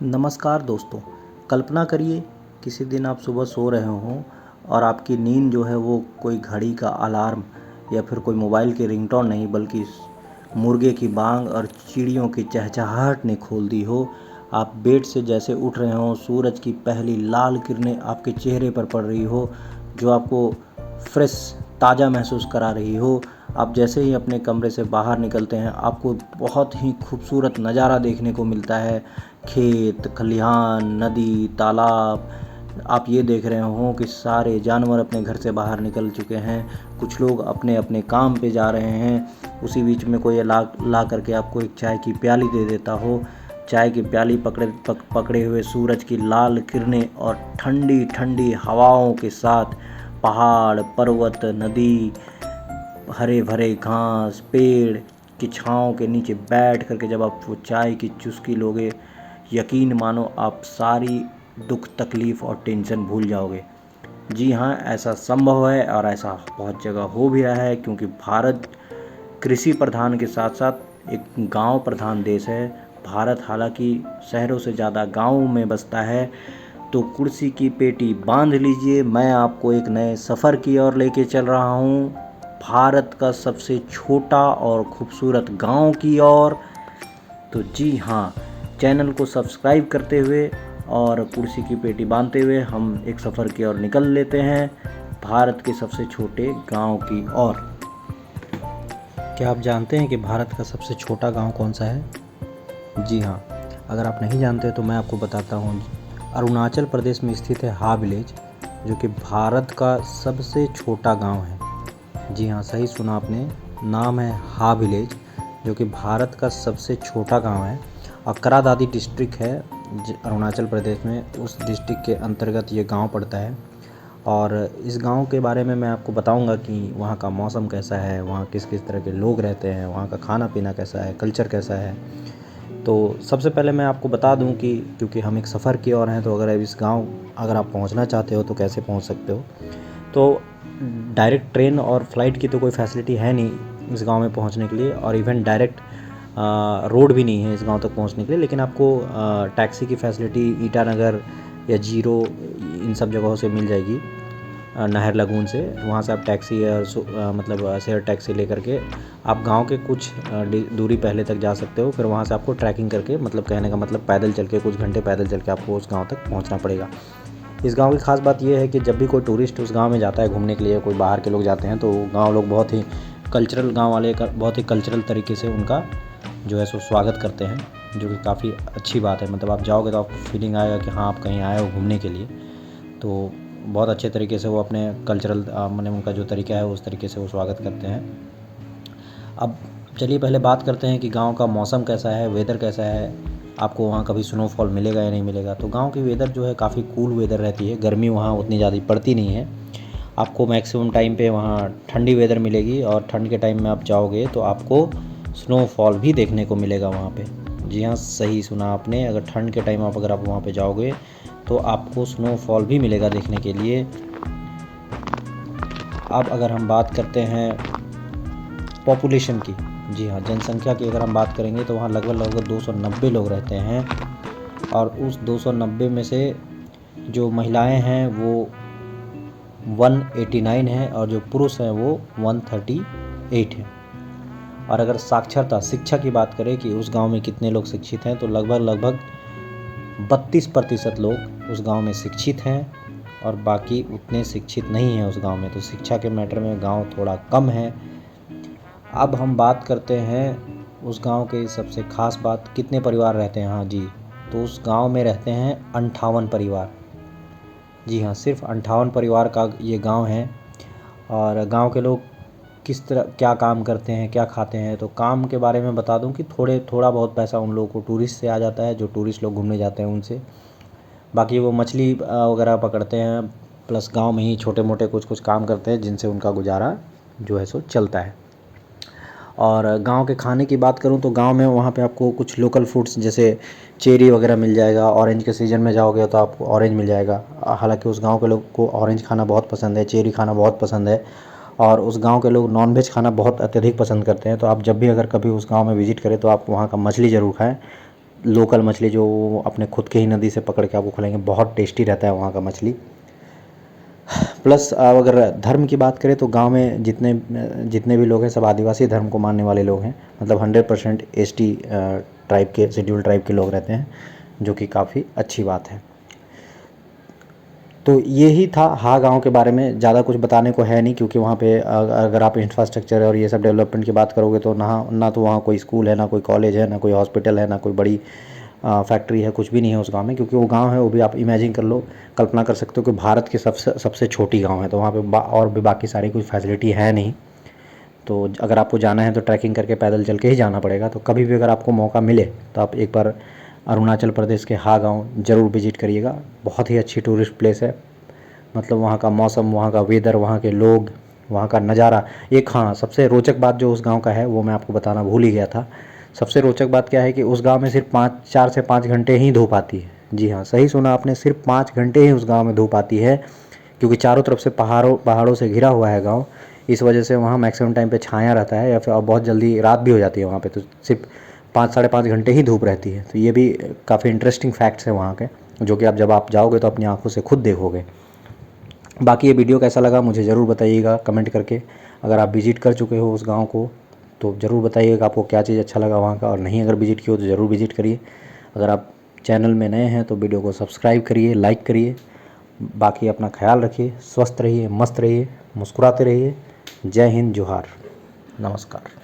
नमस्कार दोस्तों। कल्पना करिए किसी दिन आप सुबह सो रहे हों और आपकी नींद जो है वो कोई घड़ी का अलार्म या फिर कोई मोबाइल की रिंगटोन नहीं बल्कि मुर्गे की बांग और चिड़ियों की चहचहाहट ने खोल दी हो। आप बेड से जैसे उठ रहे हों, सूरज की पहली लाल किरणें आपके चेहरे पर पड़ रही हो जो आपको फ्रेश ताज़ा महसूस करा रही हो। आप जैसे ही अपने कमरे से बाहर निकलते हैं आपको बहुत ही खूबसूरत नज़ारा देखने को मिलता है। खेत, खलिहान, नदी, तालाब। आप ये देख रहे हों कि सारे जानवर अपने घर से बाहर निकल चुके हैं। कुछ लोग अपने अपने काम पे जा रहे हैं। उसी बीच में कोई ला करके आपको एक चाय की प्याली दे देता हो। चाय की प्याली पकड़े हुए सूरज की लाल किरणें और ठंडी ठंडी हवाओं के साथ पहाड़, पर्वत, नदी, हरे भरे घास, पेड़ की छाँव के नीचे बैठ करके जब आप वो चाय की चुस्की लोगे, यकीन मानो आप सारी दुख, तकलीफ़ और टेंशन भूल जाओगे। जी हाँ, ऐसा संभव है और ऐसा बहुत जगह हो भी रहा है क्योंकि भारत कृषि प्रधान के साथ साथ एक गांव प्रधान देश है। भारत हालांकि शहरों से ज़्यादा गाँवों में बसता है। तो कुर्सी की पेटी बांध लीजिए, मैं आपको एक नए सफ़र की ओर लेके चल रहा हूँ, भारत का सबसे छोटा और खूबसूरत गांव की ओर। तो जी हाँ, चैनल को सब्सक्राइब करते हुए और कुर्सी की पेटी बांधते हुए हम एक सफ़र की ओर निकल लेते हैं, भारत के सबसे छोटे गांव की ओर। क्या आप जानते हैं कि भारत का सबसे छोटा गांव कौन सा है? जी हाँ, अगर आप नहीं जानते तो मैं आपको बताता हूँ। अरुणाचल प्रदेश में स्थित है हा विलेज, जो कि भारत का सबसे छोटा गांव है। जी हाँ, सही सुना आपने, नाम है हा विलेज, जो कि भारत का सबसे छोटा गांव है। और करा दादी डिस्ट्रिक्ट है अरुणाचल प्रदेश में, उस डिस्ट्रिक्ट के अंतर्गत ये गांव पड़ता है। और इस गांव के बारे में मैं आपको बताऊंगा कि वहाँ का मौसम कैसा है, वहाँ किस किस तरह के लोग रहते हैं, वहाँ का खाना पीना कैसा है, कल्चर कैसा है। तो सबसे पहले मैं आपको बता दूं कि क्योंकि हम एक सफ़र की ओर हैं, तो अगर आप पहुंचना चाहते हो तो कैसे पहुंच सकते हो। तो डायरेक्ट ट्रेन और फ्लाइट की तो कोई फैसिलिटी है नहीं इस गांव में पहुंचने के लिए, और इवन डायरेक्ट रोड भी नहीं है इस गांव तक पहुंचने के लिए। लेकिन आपको टैक्सी की फैसिलिटी ईटानगर या जीरो इन सब जगहों से मिल जाएगी। नहर लगून से, वहाँ से आप टैक्सी या मतलब शेयर टैक्सी लेकर के आप गांव के कुछ दूरी पहले तक जा सकते हो। फिर वहाँ से आपको ट्रैकिंग करके, मतलब कहने का मतलब पैदल चल के, कुछ घंटे पैदल चल के आपको उस गांव तक पहुँचना पड़ेगा। इस गांव की ख़ास बात यह है कि जब भी कोई टूरिस्ट उस गांव में जाता है घूमने के लिए, कोई बाहर के लोग जाते हैं, तो गांव लोग बहुत ही कल्चरल, गांव वाले बहुत ही कल्चरल तरीके से उनका जो है सो स्वागत करते हैं, जो कि काफ़ी अच्छी बात है। मतलब आप जाओगे तो आपको फीलिंग आएगा कि हाँ, आप कहीं आए हो घूमने के लिए। तो बहुत अच्छे तरीके से वो अपने कल्चरल मैंने उनका जो तरीका है उस तरीके से वो स्वागत करते हैं। अब चलिए पहले बात करते हैं कि गांव का मौसम कैसा है, वेदर कैसा है, आपको वहाँ कभी स्नोफॉल मिलेगा या नहीं मिलेगा। तो गांव की वेदर जो है काफ़ी कूल वेदर रहती है, गर्मी वहाँ उतनी ज़्यादा पड़ती नहीं है। आपको मैक्सिमम टाइम पे वहाँ ठंडी वेदर मिलेगी, और ठंड के टाइम में आप जाओगे तो आपको स्नोफॉल भी देखने को मिलेगा वहाँ पे। जी हाँ, सही सुना आपने, अगर ठंड के टाइम अगर आप वहाँ पे जाओगे तो आपको स्नोफॉल भी मिलेगा देखने के लिए। अब अगर हम बात करते हैं पॉपुलेशन की, जी हाँ, जनसंख्या की अगर हम बात करेंगे तो वहाँ लगभग 290 लोग रहते हैं। और उस 290 में से जो महिलाएं हैं वो 189 हैं, और जो पुरुष हैं वो 138 हैं। और अगर साक्षरता, शिक्षा की बात करें कि उस गांव में कितने लोग शिक्षित हैं, तो लगभग 32% लोग उस गांव में शिक्षित हैं, और बाकी उतने शिक्षित नहीं हैं उस गांव में। तो शिक्षा के मैटर में गांव थोड़ा कम है। अब हम बात करते हैं उस गांव के सबसे ख़ास बात, कितने परिवार रहते हैं। हाँ जी, तो उस गांव में रहते हैं 58 परिवार। जी हाँ, सिर्फ 58 परिवार का ये गांव है। और गांव के लोग किस तरह क्या काम करते हैं, क्या खाते हैं, तो काम के बारे में बता दूं कि थोड़ा बहुत पैसा उन लोगों को टूरिस्ट से आ जाता है, जो टूरिस्ट लोग घूमने जाते हैं उनसे। बाकी वो मछली वगैरह पकड़ते हैं, प्लस गांव में ही छोटे मोटे कुछ काम करते हैं जिनसे उनका गुजारा जो है सो चलता है। और गांव के खाने की बात करूं तो गांव में वहाँ पे आपको कुछ लोकल फूड्स जैसे चेरी वगैरह मिल जाएगा। ऑरेंज के सीज़न में जाओगे तो आपको ऑरेंज मिल जाएगा। हालांकि उस गांव के लोग को ऑरेंज खाना बहुत पसंद है, चेरी खाना बहुत पसंद है, और उस गांव के लोग नॉनवेज खाना बहुत अत्यधिक पसंद करते हैं। तो आप जब भी अगर कभी उस गांव में विज़िट करें तो आप वहाँ का मछली ज़रूर खाएँ। लोकल मछली जो वो अपने खुद के ही नदी से पकड़ के आपको खिलाएंगे, बहुत टेस्टी रहता है वहाँ का मछली। प्लस अगर धर्म की बात करें तो गांव में जितने जितने भी लोग हैं सब आदिवासी धर्म को मानने वाले लोग हैं, मतलब 100% एसटी ट्राइब के, शेड्यूल ट्राइब के लोग रहते हैं, जो कि काफ़ी अच्छी बात है। तो यही था हा गांव के बारे में। ज़्यादा कुछ बताने को है नहीं, क्योंकि वहाँ पे अगर आप इंफ्रास्ट्रक्चर और ये सब डेवलपमेंट की बात करोगे तो ना तो वहाँ कोई स्कूल है, ना कोई कॉलेज है, ना कोई हॉस्पिटल है, ना कोई बड़ी फैक्ट्री है, कुछ भी नहीं है उस गांव में। क्योंकि वो गांव है वो भी आप इमेजिन कर लो, कल्पना कर सकते हो कि भारत की सबसे छोटी गांव है, तो वहाँ पे और भी बाकी सारी कोई फैसिलिटी है नहीं। तो अगर आपको जाना है तो ट्रैकिंग करके पैदल चल के ही जाना पड़ेगा। तो कभी भी अगर आपको मौका मिले तो आप एक बार अरुणाचल प्रदेश के हा गाँव ज़रूर विजिट करिएगा। बहुत ही अच्छी टूरिस्ट प्लेस है, मतलब वहाँ का मौसम, वहाँ का वेदर, वहाँ के लोग, वहाँ का नज़ारा। एक हाँ, सबसे रोचक बात जो उस गांव का है वो मैं आपको बताना भूल ही गया था। सबसे रोचक बात क्या है कि उस गांव में सिर्फ 4 से 5 घंटे ही धूप आती है। जी हाँ, सही सुना आपने, सिर्फ 5 घंटे ही उस गांव में धूप आती है, क्योंकि चारों तरफ से पहाड़ों से घिरा हुआ है गांव। इस वजह से वहाँ मैक्सिमम टाइम पे छाया रहता है, या फिर बहुत जल्दी रात भी हो जाती है वहाँ पे, तो सिर्फ 5 साढ़े 5 घंटे ही धूप रहती है। तो ये भी काफ़ी इंटरेस्टिंग फैक्ट्स हैं वहाँ के, जो कि जब आप जाओगे तो अपनी आंखों से खुद देखोगे। बाकी ये वीडियो कैसा लगा मुझे ज़रूर बताइएगा कमेंट करके। अगर आप विज़िट कर चुके हो उस गांव को तो ज़रूर बताइएगा कि आपको क्या चीज़ अच्छा लगा वहाँ का, और नहीं अगर विज़िट किया हो तो ज़रूर विज़िट करिए। अगर आप चैनल में नए हैं तो वीडियो को सब्सक्राइब करिए, लाइक करिए। बाकी अपना ख्याल रखिए, स्वस्थ रहिए, मस्त रहिए, मुस्कुराते रहिए। जय हिंद, जोहार, नमस्कार।